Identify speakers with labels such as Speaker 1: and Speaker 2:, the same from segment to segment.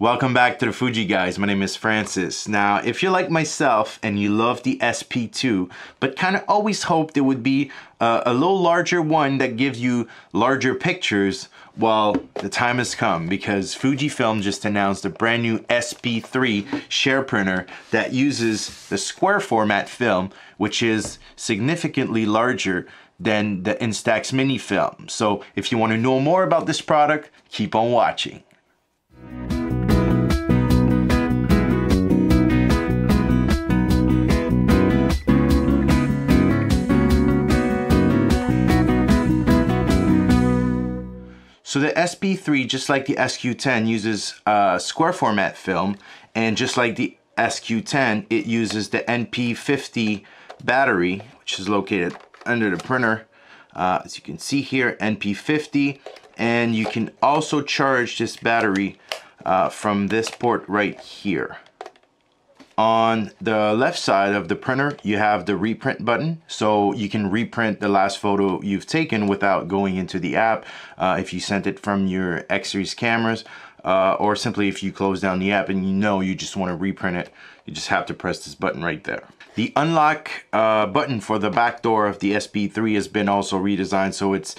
Speaker 1: Welcome back to the FujiGuys. My name is Francis. Now, if you're like myself and you love the SP-2, but kind of always hoped there would be a little larger one that gives you larger pictures, well, the time has come because Fujifilm just announced a brand new SP-3 SHARE printer that uses the square format film, which is significantly larger than the instax mini film. So if you want to know more about this product, keep on watching. So the SP-3, just like the SQ10, uses square format film, and just like the SQ10, it uses the NP50 battery, which is located under the printer. As you can see here, NP50, and you can also charge this battery from this port right here. On the left side of the printer, you have the reprint button, so you can reprint the last photo you've taken without going into the app if you sent it from your X-series cameras, or simply if you close down the app and you just want to reprint it, you just have to press this button right there. The unlock button for the back door of the SP-3 has been also redesigned, so it's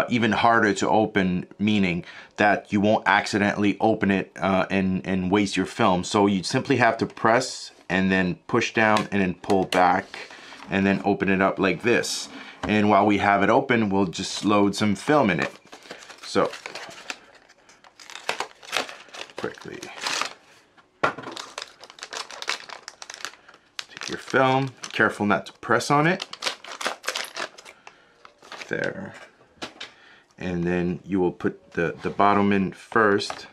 Speaker 1: even harder to open, meaning that you won't accidentally open it and waste your film. So you simply have to press and then push down and then pull back and then open it up like this. And while we have it open, we'll just load some film in it. So quickly take your film, careful not to press on it. There. And then you will put the bottom in first,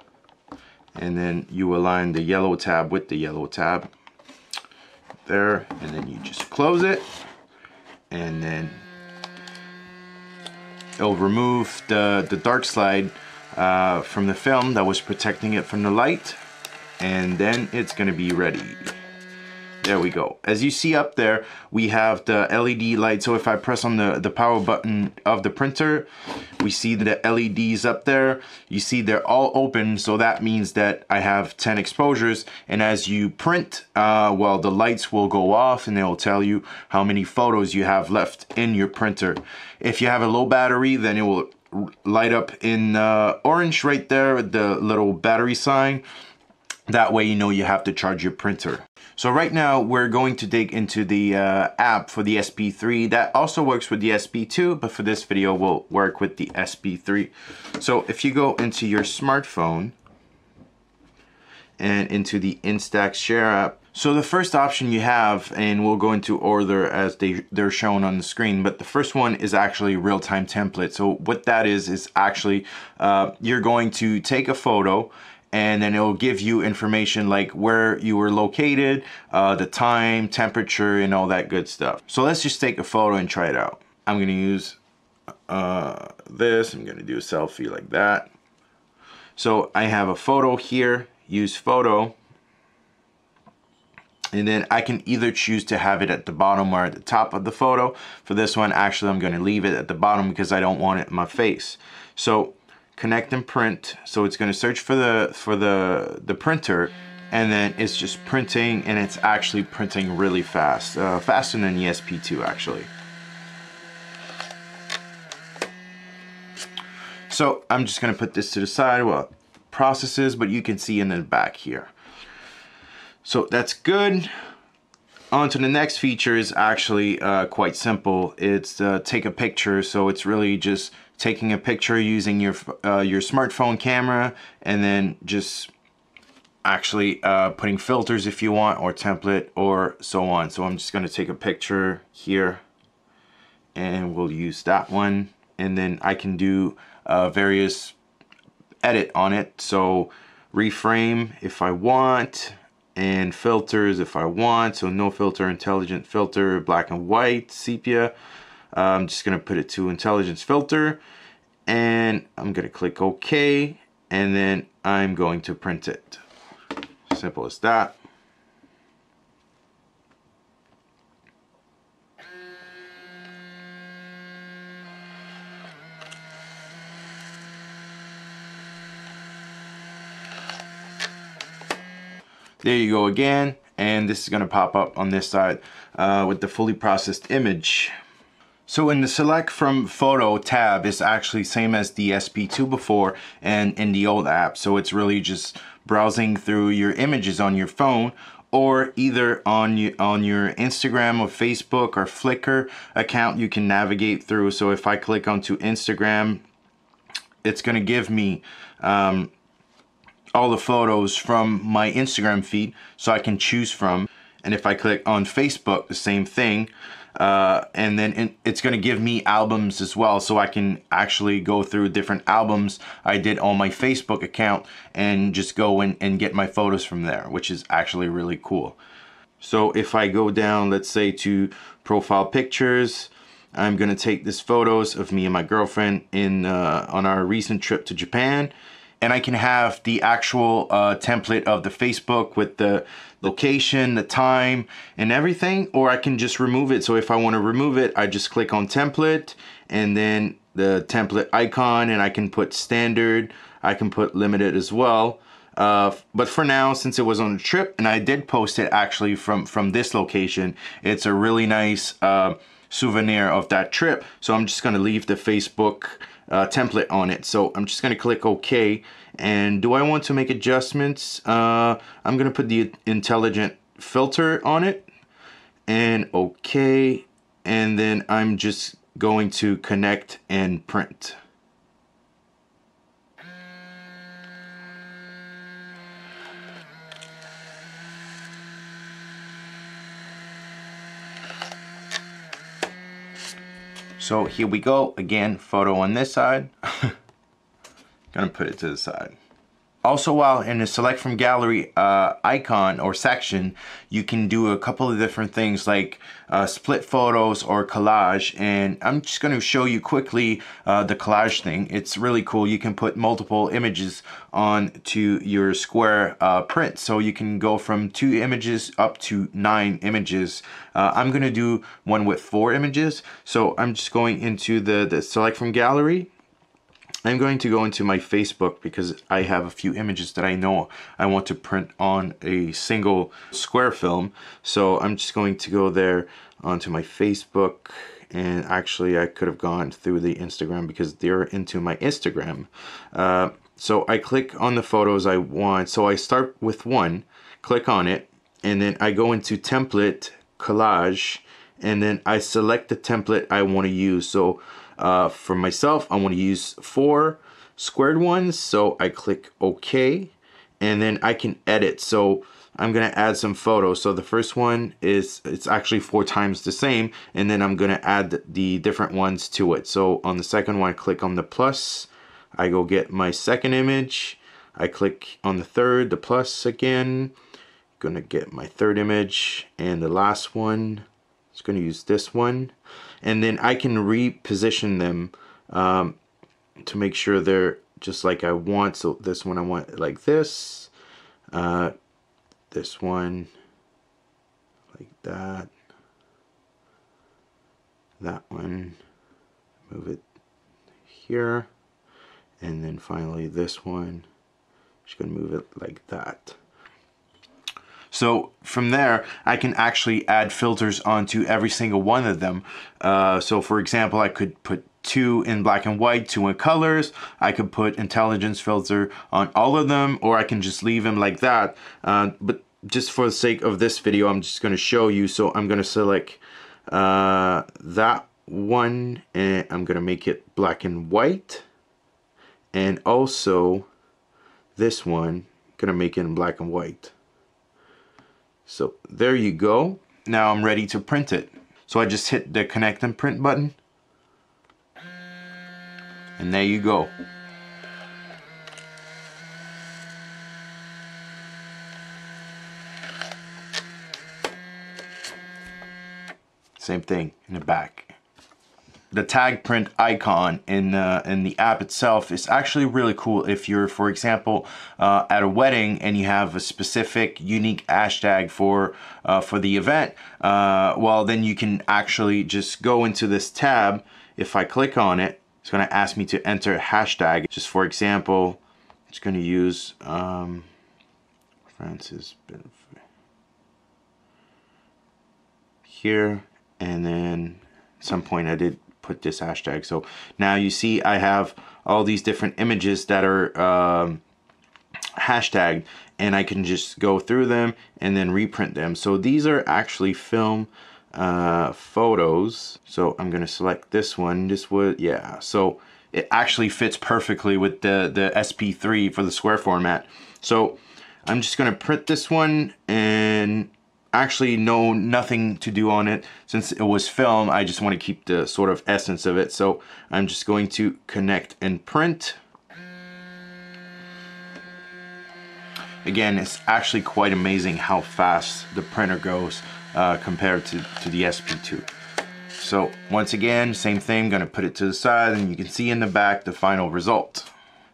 Speaker 1: and then you align the yellow tab with the yellow tab there, and then you just close it, and then it'll remove the dark slide from the film that was protecting it from the light, and then it's gonna be ready. There we go. As you see up there, we have the LED light. So if I press on the power button of the printer, we see the LEDs up there. You see they're all open, so that means that I have 10 exposures. And as you print, well, the lights will go off and they'll tell you how many photos you have left in your printer. If you have a low battery, then it will light up in orange right there with the little battery sign. That way you know you have to charge your printer. So right now we're going to dig into the app for the SP-3. That also works with the SP-2, but for this video we'll work with the SP-3. So if you go into your smartphone and into the instax SHARE app, so the first option you have, and we'll go into order as they're shown on the screen, but the first one is actually real-time template. So what that is actually you're going to take a photo, and then it will give you information like where you were located, the time, temperature, and all that good stuff. So let's just take a photo and try it out. I'm gonna use this. I'm gonna do a selfie like that. So I have a photo here, use photo, and then I can either choose to have it at the bottom or at the top of the photo. For this one, actually, I'm gonna leave it at the bottom because I don't want it in my face. So connect and print. So it's going to search for the printer, and then it's just printing, and it's actually printing really fast, faster than the SP-2 actually. So I'm just going to put this to the side while it processes, but you can see in the back here. So that's good. On to the next feature is actually quite simple. It's take a picture. So it's really just taking a picture using your smartphone camera, and then just actually putting filters if you want, or template, or so on. So I'm just going to take a picture here, and we'll use that one, and then I can do various edit on it. So reframe if I want, and filters if I want. So no filter, intelligent filter, black and white, sepia. I'm just gonna put it to intelligence filter, and I'm gonna click OK, and then I'm going to print it. Simple as that. There you go again, and this is going to pop up on this side with the fully processed image. So in the select from photo tab, it's actually same as the SP2 before and in the old app. So it's really just browsing through your images on your phone, or either on your Instagram or Facebook or Flickr account you can navigate through. So if I click onto Instagram, it's going to give me all the photos from my Instagram feed, so I can choose from. And if I click on Facebook, the same thing. And then it's going to give me albums as well, so I can actually go through different albums I did on my Facebook account and just go in and get my photos from there, which is actually really cool. So if I go down, let's say to profile pictures, I'm going to take this photos of me and my girlfriend on our recent trip to Japan. And I can have the actual template of the Facebook with the location, the time, and everything, or I can just remove it. So if I want to remove it, I just click on template and then the template icon, and I can put standard, I can put limited as well. But for now, since it was on a trip and I did post it actually from this location, it's a really nice souvenir of that trip. So I'm just going to leave the Facebook template on it. So I'm just going to click OK. And do I want to make adjustments? I'm going to put the intelligent filter on it and OK. And then I'm just going to connect and print. So here we go, again, photo on this side. Gonna put it to the side. Also, while in the select from gallery icon or section, you can do a couple of different things like split photos or collage. And I'm just going to show you quickly the collage thing. It's really cool. You can put multiple images onto your square print. So you can go from 2 images up to 9 images. I'm going to do one with 4 images. So I'm just going into the select from gallery. I'm going to go into my Facebook because I have a few images that I know I want to print on a single square film. So I'm just going to go there onto my Facebook, and actually I could have gone through the Instagram because they're into my Instagram. So I click on the photos I want. So I start with one, click on it, and then I go into template, collage, and then I select the template I want to use. So for myself, I want to use 4 squared ones, so I click OK, and then I can edit. So I'm going to add some photos. So the first one it's actually 4 times the same, and then I'm going to add the different ones to it. So on the second one, I click on the plus, I go get my second image, I click on the third, the plus again, going to get my third image, and the last one, it's going to use this one. And then I can reposition them to make sure they're just like I want. So this one I want like this. This one like that. That one, move it here. And then finally this one, just gonna move it like that. So from there, I can actually add filters onto every single one of them. So for example, I could put 2 in black and white, 2 in colors. I could put intelligence filter on all of them, or I can just leave them like that. But just for the sake of this video, I'm just going to show you. So I'm going to select that one, and I'm going to make it black and white. And also this one, going to make it in black and white. So there you go. Now I'm ready to print it. So I just hit the connect and print button. And there you go. Same thing in the back. The tag print icon in the app itself is actually really cool. If you're, for example, at a wedding and you have a specific unique hashtag for the event, well, then you can actually just go into this tab. If I click on it, it's going to ask me to enter a hashtag. Just for example, it's going to use Francis here, and then at some point I did put this hashtag. So now you see I have all these different images that are hashtagged, and I can just go through them and then reprint them. So these are actually film photos. So I'm gonna select this one. This would, yeah, so it actually fits perfectly with the SP-3 for the square format. So I'm just gonna print this one, and actually nothing to do on it. Since it was film, I just want to keep the sort of essence of it. So I'm just going to connect and print. Again, it's actually quite amazing how fast the printer goes compared to the SP-2. So once again, same thing, gonna put it to the side, and you can see in the back the final result.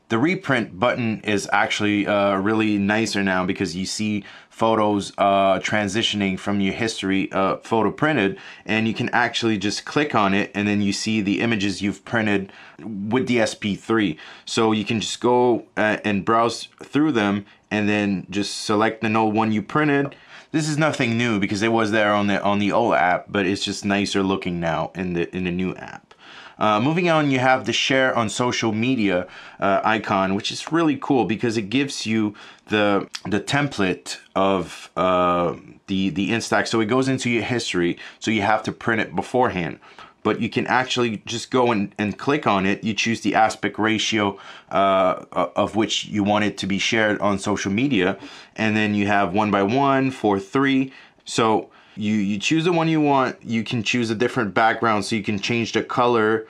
Speaker 1: The reprint button is actually really nicer now, because you see photos transitioning from your history photo printed, and you can actually just click on it, and then you see the images you've printed with the SP-3. So you can just go and browse through them, and then just select the old one you printed. This is nothing new because it was there on the old app, but it's just nicer looking now in the new app. Moving on, you have the share on social media icon, which is really cool because it gives you the template of the instax. So it goes into your history, so you have to print it beforehand. But you can actually just go and click on it. You choose the aspect ratio of which you want it to be shared on social media. And then you have 1:1, 4:3. So you choose the one you want. You can choose a different background, so you can change the color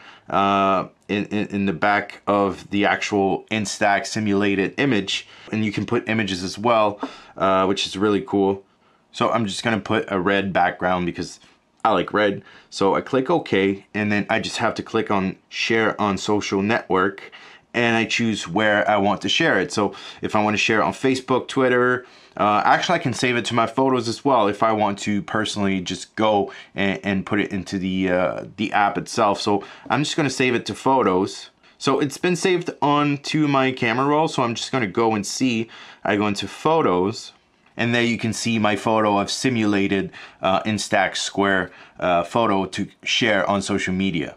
Speaker 1: in the back of the actual instax simulated image. And you can put images as well, which is really cool. So I'm just gonna put a red background because I like red. So I click OK, and then I just have to click on share on social network, and I choose where I want to share it. So if I want to share it on Facebook, Twitter, actually I can save it to my photos as well if I want to personally just go and put it into the app itself. So I'm just going to save it to photos. So it's been saved onto my camera roll, so I'm just going to go and see. I go into photos, and there you can see my photo of simulated instax SQUARE photo to share on social media.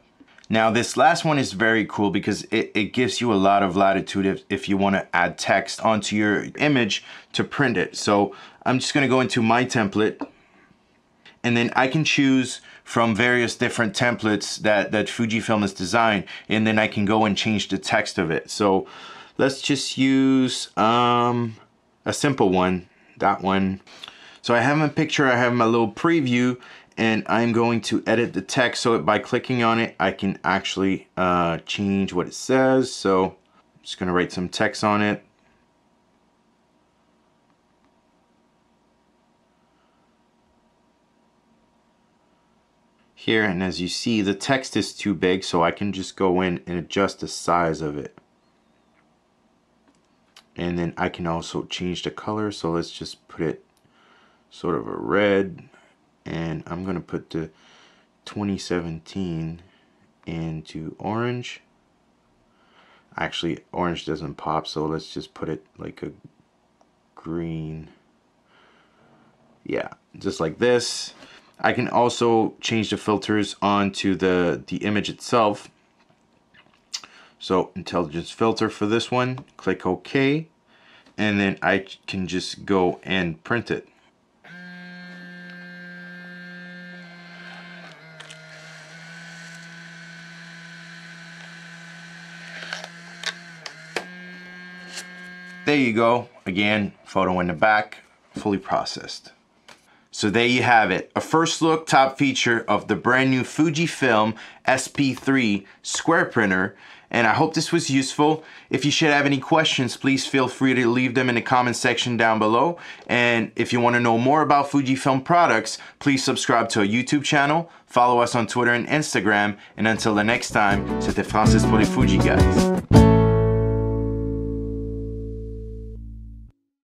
Speaker 1: Now this last one is very cool because it gives you a lot of latitude if you want to add text onto your image to print it. So I'm just going to go into my template, and then I can choose from various different templates that Fujifilm has designed, and then I can go and change the text of it. So let's just use a simple one. That one. So I have my picture, I have my little preview, and I'm going to edit the text. So by clicking on it, I can actually change what it says. So I'm just gonna write some text on it. Here, and as you see, the text is too big, so I can just go in and adjust the size of it. And then I can also change the color. So let's just put it sort of a red, and I'm gonna put the 2017 into orange. Actually, orange doesn't pop, so let's just put it like a green. Yeah, just like this. I can also change the filters onto the image itself. So intelligence filter for this one, click OK, and then I can just go and print it. There you go. Again, photo in the back, fully processed. So there you have it, a first look top feature of the brand new Fujifilm SP-3 square printer, and I hope this was useful. If you should have any questions, please feel free to leave them in the comment section down below. And if you want to know more about Fujifilm products, please subscribe to our YouTube channel, follow us on Twitter and Instagram, and until the next time, c'était Francis pour les FujiGuys.